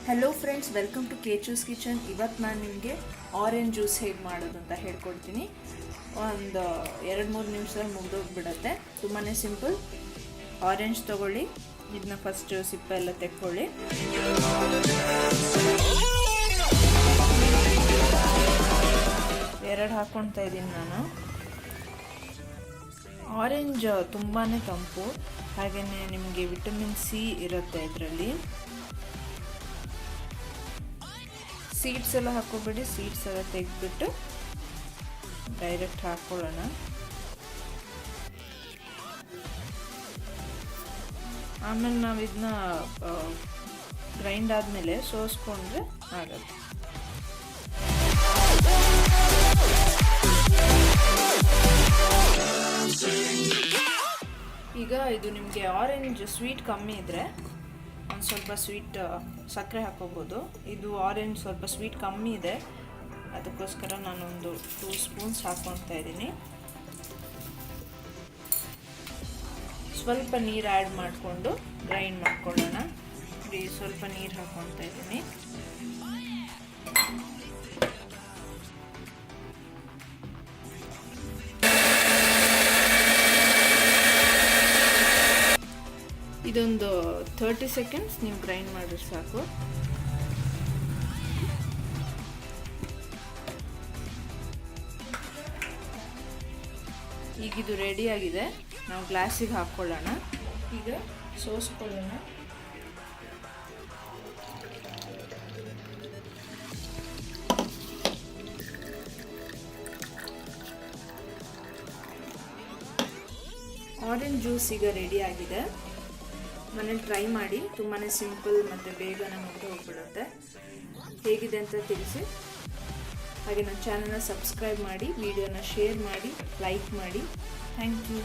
Hello friends, welcome to Kechu's kitchen. ಇವತ್ತು ನಾನು ನಿಮಗೆ ಆರೆಂಜ್ ಜ್ಯೂಸ್ ಹೇಗೆ ಮಾಡೋದು ಅಂತ ಹೇಳ್ಕೊಡ್ತೀನಿ. ಒಂದು 2-3 ನಿಮಿಷದಲ್ಲಿ ಮುಗಿದೋಗ್ಬಿಡುತ್ತೆ. ತುಂಬಾ ಸಿಂಪಲ್. ಆರೆಂಜ್ ತೊಗೊಳ್ಳಿ, ಇದನ್ನ ಫಸ್ಟ್ ಸಿಪ್ಪೆ ಎಲ್ಲ ತೆಕ್ಕೊಳ್ಳಿ. ಎರಡು ಹಾಕ್ಕೊಳ್ತಾ ಇದ್ದೀನಿ ನಾನು. ಆರೆಂಜ್ ತುಂಬಾ ತಂಪು, ಹಾಗೆಯೇ ನಿಮಗೆ ವಿಟಮಿನ್ ಸಿ ಇರುತ್ತೆ ಇದರಲ್ಲಿ. ಸೀಡ್ಸ್ ಎಲ್ಲ ಹಾಕೋಬೇಡಿ, ಸೀಡ್ಸ್ ಎಲ್ಲ ತೆಗೆದ್ಬಿಟ್ಟು ಡೈರೆಕ್ಟ್ ಹಾಕ್ಕೊಳ್ಳೋಣ. ಆಮೇಲೆ ನಾವು ಇದನ್ನ ಗ್ರೈಂಡ್ ಆದಮೇಲೆ ಸೋಸ್ಕೊಂಡ್ರೆ ಆಗುತ್ತೆ. ಈಗ ಇದು ನಿಮಗೆ ಆರೆಂಜ್ ಸ್ವೀಟ್ ಕಮ್ಮಿ ಇದ್ದರೆ ಒಂದು ಸ್ವಲ್ಪ ಸ್ವೀಟ್ ಸಕ್ಕರೆ ಹಾಕೋಬೋದು. ಇದು ಆರೆಂಜ್ ಸ್ವಲ್ಪ ಸ್ವೀಟ್ ಕಮ್ಮಿ ಇದೆ, ಅದಕ್ಕೋಸ್ಕರ ನಾನೊಂದು 2 ಸ್ಪೂನ್ಸ್ ಹಾಕ್ಕೊಳ್ತಾ ಇದ್ದೀನಿ. ಸ್ವಲ್ಪ ನೀರು ಆ್ಯಡ್ ಮಾಡಿಕೊಂಡು ಗ್ರೈಂಡ್ ಮಾಡ್ಕೊಳ್ಳೋಣ. ಸ್ವಲ್ಪ ನೀರು ಹಾಕ್ಕೊಳ್ತಾ ಇದ್ದೀನಿ. ಇದೊಂದು 30 ಸೆಕೆಂಡ್ಸ್ ನೀವು ಗ್ರೈಂಡ್ ಮಾಡಿದ್ರೆ ಸಾಕು. ಈಗ ಇದು ರೆಡಿ ಆಗಿದೆ, ನಾವು ಗ್ಲಾಸಿಗೆ ಹಾಕ್ಕೊಳ್ಳೋಣ. ಈಗ ಸೋಸ್ಕೊಳ್ಳೋಣ. ಆರೆಂಜ್ ಜ್ಯೂಸ್ ಈಗ ರೆಡಿ ಆಗಿದೆ. ಮನೇಲಿ ಟ್ರೈ ಮಾಡಿ, ತುಂಬಾ ಸಿಂಪಲ್ ಮತ್ತು ಬೇಗನೆ ಮುಗ್ದು ಹೋಗ್ಬಿಡುತ್ತೆ. ಹೇಗಿದೆ ಅಂತ ತಿಳಿಸಿ. ಹಾಗೆ ನನ್ನ ಚಾನಲ್ನ ಸಬ್ಸ್ಕ್ರೈಬ್ ಮಾಡಿ, ವಿಡಿಯೋನ ಶೇರ್ ಮಾಡಿ, ಲೈಕ್ ಮಾಡಿ. Thank you.